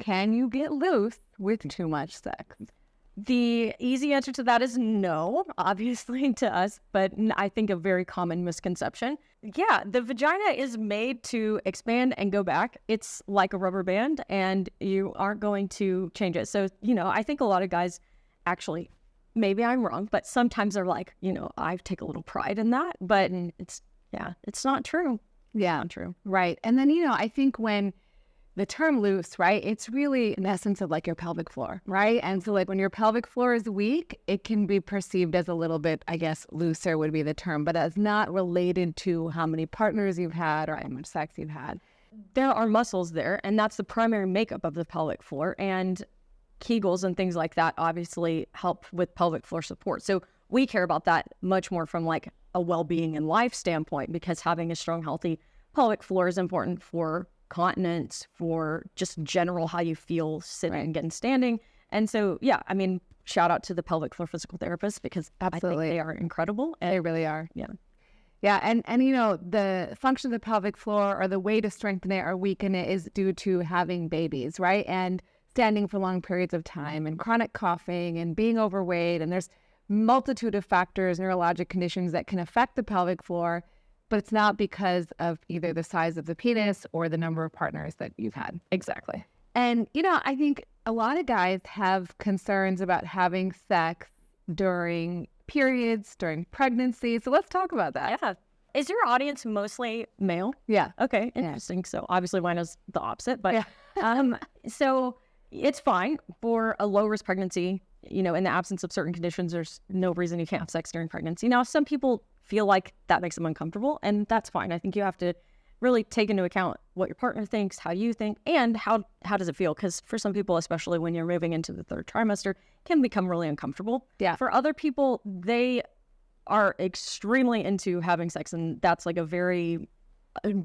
can you get loose with too much sex? The easy answer to that is no, obviously to us, but I think a very common misconception. Yeah, the vagina is made to expand and go back. It's like a rubber band and you aren't going to change it. So, I think a lot of guys actually, maybe I'm wrong, but sometimes they're like, I take a little pride in that, but it's not true. Yeah, Not true. right. And then, I think when the term loose, right, it's really an essence of like your pelvic floor, right? And so like when your pelvic floor is weak, it can be perceived as a little bit, I guess, looser would be the term, but it's not related to how many partners you've had or how much sex you've had. There are muscles there, and that's the primary makeup of the pelvic floor. And Kegels and things like that obviously help with pelvic floor support. So we care about that much more from like a well-being and life standpoint, because having a strong, healthy pelvic floor is important for continence, for just general how you feel sitting and standing. And so, shout out to the pelvic floor physical therapists, because Absolutely. I think they are incredible. They really are. Yeah. Yeah, and the function of the pelvic floor or the way to strengthen it or weaken it is due to having babies, right? And standing for long periods of time and chronic coughing and being overweight. And there's multitude of factors, neurologic conditions that can affect the pelvic floor, but it's not because of either the size of the penis or the number of partners that you've had. Exactly. And, I think a lot of guys have concerns about having sex during periods, during pregnancy. So let's talk about that. Yeah. Is your audience mostly male? Yeah. Okay, interesting. Yeah. So obviously mine is the opposite, but so it's fine for a low-risk pregnancy. In the absence of certain conditions, there's no reason you can't have sex during pregnancy. Now, some people feel like that makes them uncomfortable, and that's fine. I think you have to really take into account what your partner thinks, how you think, and how does it feel? Because for some people, especially when you're moving into the third trimester, it can become really uncomfortable. Yeah. For other people, they are extremely into having sex, and that's like a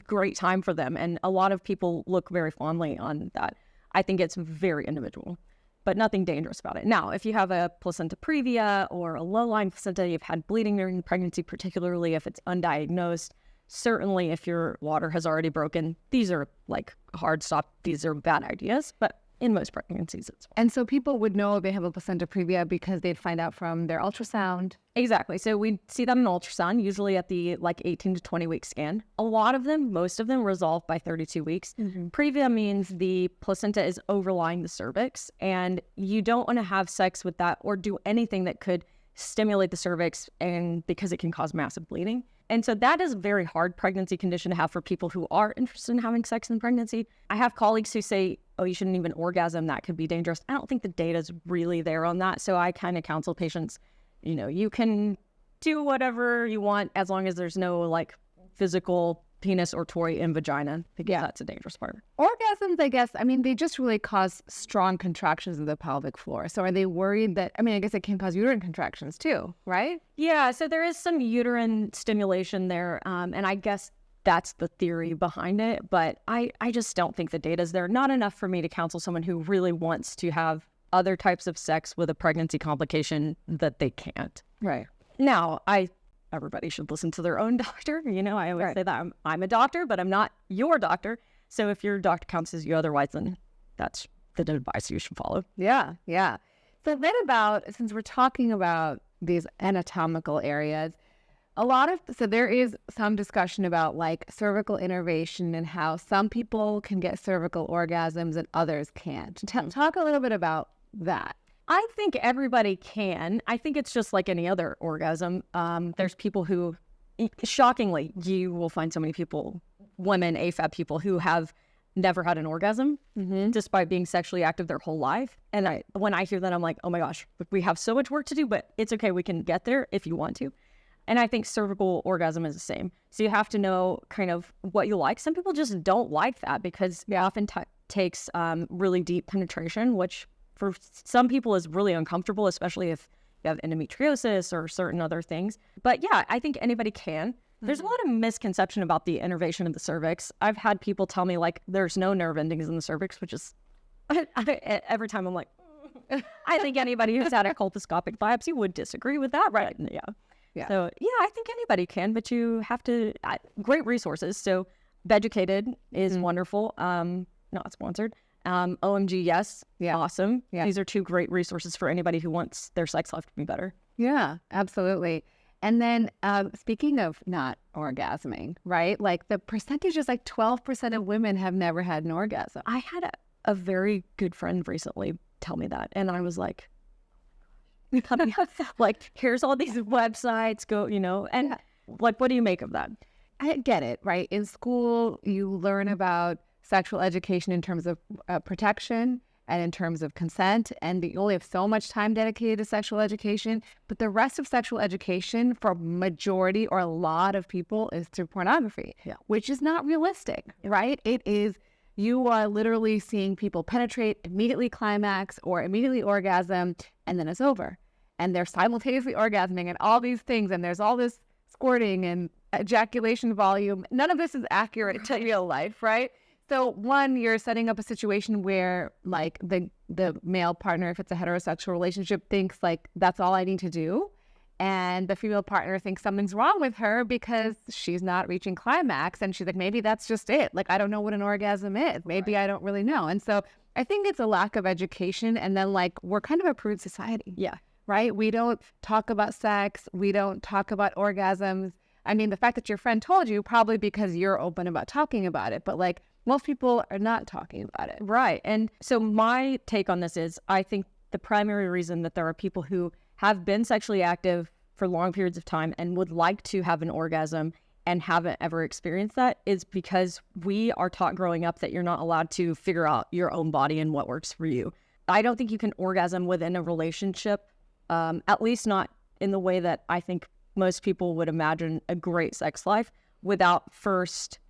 great time for them. And a lot of people look very fondly on that. I think it's very individual, but nothing dangerous about it. Now, if you have a placenta previa or a low-lying placenta, you've had bleeding during pregnancy, particularly if it's undiagnosed, certainly if your water has already broken, these are like hard stop. These are bad ideas, but in most pregnancies, it's fine. And so people would know they have a placenta previa because they'd find out from their ultrasound. Exactly. So we see that in ultrasound, usually at the 18 to 20 week scan. A lot of them, most of them resolve by 32 weeks. Mm-hmm. Previa means the placenta is overlying the cervix, and you don't want to have sex with that or do anything that could stimulate the cervix, and because it can cause massive bleeding. And so that is a very hard pregnancy condition to have for people who are interested in having sex in pregnancy. I have colleagues who say, oh, you shouldn't even orgasm. That could be dangerous. I don't think the data is really there on that. So I kind of counsel patients, you can do whatever you want as long as there's no physical penis or toy in vagina, because that's a dangerous part. Orgasms, I guess, they just really cause strong contractions of the pelvic floor. So are they worried that, I guess it can cause uterine contractions too, right? Yeah, so there is some uterine stimulation there. And I guess that's the theory behind it. But I just don't think the data's there. Not enough for me to counsel someone who really wants to have other types of sex with a pregnancy complication that they can't. Right. Now, everybody should listen to their own doctor. I always say that I'm a doctor, but I'm not your doctor. So if your doctor counsels you otherwise, then that's the advice you should follow. Yeah. So then since we're talking about these anatomical areas, so there is some discussion about cervical innervation and how some people can get cervical orgasms and others can't. Talk a little bit about that. I think everybody can. I think it's just like any other orgasm. There's people who, shockingly, you will find so many people, women, AFAB people, who have never had an orgasm despite being sexually active their whole life. And when I hear that, I'm like, oh my gosh, we have so much work to do, but it's okay. We can get there if you want to. And I think cervical orgasm is the same. So you have to know kind of what you like. Some people just don't like that because it often takes really deep penetration, which for some people is really uncomfortable, especially if you have endometriosis or certain other things. But yeah, I think anybody can. There's a lot of misconception about the innervation of the cervix. I've had people tell me there's no nerve endings in the cervix, which is, every time I'm like, I think anybody who's had a colposcopic biopsy would disagree with that, right? Yeah. So yeah, I think anybody can, but you have to, great resources. So Beducated is wonderful, not sponsored. OMG, yes. Yeah. Awesome. Yeah. These are two great resources for anybody who wants their sex life to be better. Yeah, absolutely. And then speaking of not orgasming, right? Like the percentage is like 12% of women have never had an orgasm. I had a very good friend recently tell me that. And I was like, like, here's all these websites, go, and like, what do you make of that? I get it, right? In school, you learn about sexual education in terms of protection and in terms of consent, and you only have so much time dedicated to sexual education. But the rest of sexual education for majority or a lot of people is through pornography, which is not realistic, right? It is, you are literally seeing people penetrate, immediately climax or immediately orgasm, and then it's over. And they're simultaneously orgasming and all these things, and there's all this squirting and ejaculation volume. None of this is accurate to real life, right? So one, you're setting up a situation where like the male partner, if it's a heterosexual relationship, thinks like that's all I need to do. And the female partner thinks something's wrong with her because she's not reaching climax. And she's like, maybe that's just it. Like, I don't know what an orgasm is. Maybe I don't really know. And so I think it's a lack of education. And then like, we're kind of a prude society. Yeah. Right? We don't talk about sex. We don't talk about orgasms. I mean, the fact that your friend told you, probably because you're open about talking about it. But like, most people are not talking about it. Right. And so my take on this is, I think the primary reason that there are people who have been sexually active for long periods of time and would like to have an orgasm and haven't ever experienced that is because we are taught growing up that you're not allowed to figure out your own body and what works for you. I don't think you can orgasm within a relationship, at least not in the way that I think most people would imagine a great sex life, without first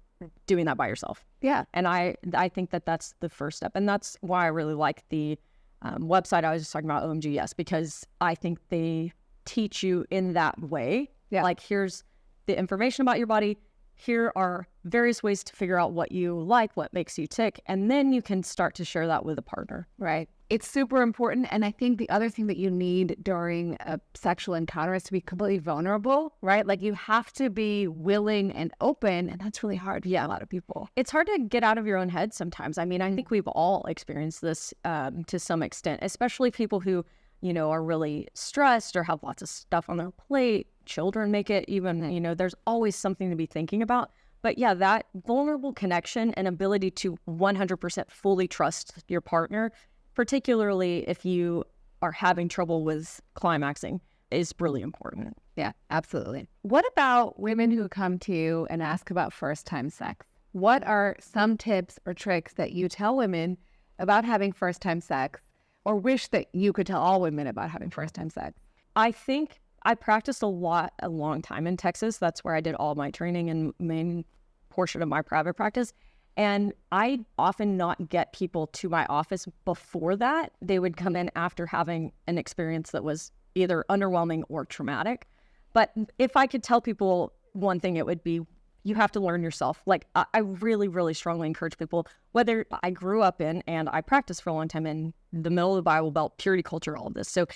doing that by yourself. Yeah. And I think that that's the first step. And that's why I really like the website I was just talking about, OMG Yes, because I think they teach you in that way. Yeah. Like, here's the information about your body. Here are various ways to figure out what you like, what makes you tick. And then you can start to share that with a partner. Right. It's super important. And I think the other thing that you need during a sexual encounter is to be completely vulnerable, right? Like, you have to be willing and open. And that's really hard for a lot of people. It's hard to get out of your own head sometimes. I mean, I think we've all experienced this to some extent, especially people who, are really stressed or have lots of stuff on their plate. Children make it even, there's always something to be thinking about. But yeah, that vulnerable connection and ability to 100% fully trust your partner, particularly if you are having trouble with climaxing, is really important. Yeah, absolutely. What about women who come to you and ask about first-time sex? What are some tips or tricks that you tell women about having first-time sex, or wish that you could tell all women about having first-time sex? I think I practiced a long time in Texas. That's where I did all my training and main portion of my private practice. And I often not get people to my office before that. They would come in after having an experience that was either underwhelming or traumatic. But if I could tell people one thing, it would be, you have to learn yourself. Like, I really, really strongly encourage people, whether I grew up in and I practiced for a long time in the middle of the Bible Belt, purity culture, all of this. So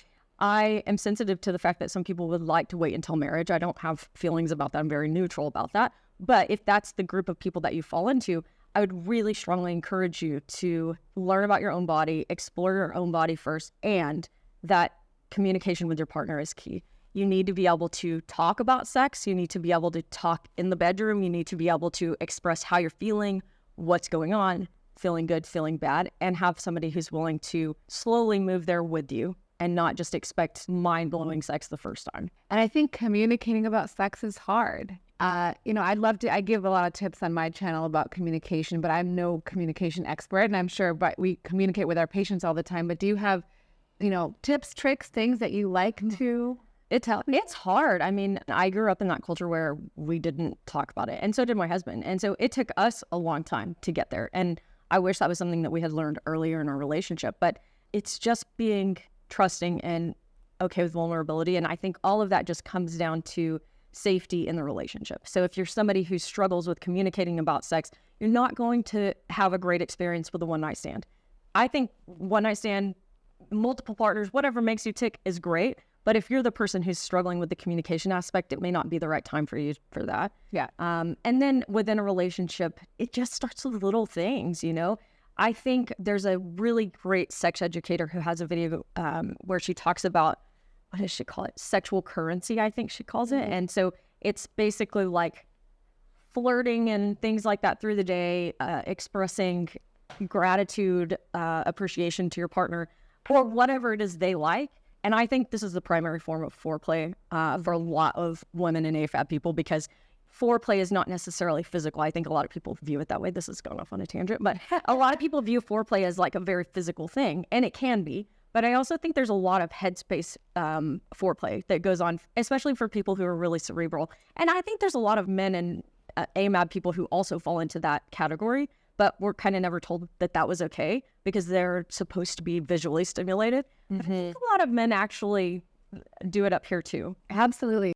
I am sensitive to the fact that some people would like to wait until marriage. I don't have feelings about that. I'm very neutral about that. But if that's the group of people that you fall into, I would really strongly encourage you to learn about your own body, explore your own body first, and that communication with your partner is key. You need to be able to talk about sex. You need to be able to talk in the bedroom. You need to be able to express how you're feeling, what's going on, feeling good, feeling bad, and have somebody who's willing to slowly move there with you and not just expect mind-blowing sex the first time. And I think communicating about sex is hard. I give a lot of tips on my channel about communication, but I'm no communication expert, and I'm sure, but we communicate with our patients all the time. But do you have, tips, tricks, things that you like to tell? It's hard. I mean, I grew up in that culture where we didn't talk about it, and so did my husband. And so it took us a long time to get there. And I wish that was something that we had learned earlier in our relationship, but it's just being trusting and okay with vulnerability. And I think all of that just comes down to safety in the relationship. So if you're somebody who struggles with communicating about sex, you're not going to have a great experience with a one-night stand. I think one-night stand, multiple partners, whatever makes you tick is great. But if you're the person who's struggling with the communication aspect, it may not be the right time for you for that. Yeah. And then within a relationship, it just starts with little things, I think there's a really great sex educator who has a video where she talks about, what does she call it? Sexual currency, I think she calls it. And so it's basically like flirting and things like that through the day, expressing gratitude, appreciation to your partner, or whatever it is they like. And I think this is the primary form of foreplay for a lot of women and AFAB people, because foreplay is not necessarily physical. I think a lot of people view it that way. This is going off on a tangent, but a lot of people view foreplay as like a very physical thing, and it can be. But I also think there's a lot of headspace foreplay that goes on, especially for people who are really cerebral. And I think there's a lot of men and AMAB people who also fall into that category, but we're kind of never told that that was okay because they're supposed to be visually stimulated. I think a lot of men actually do it up here too. Absolutely.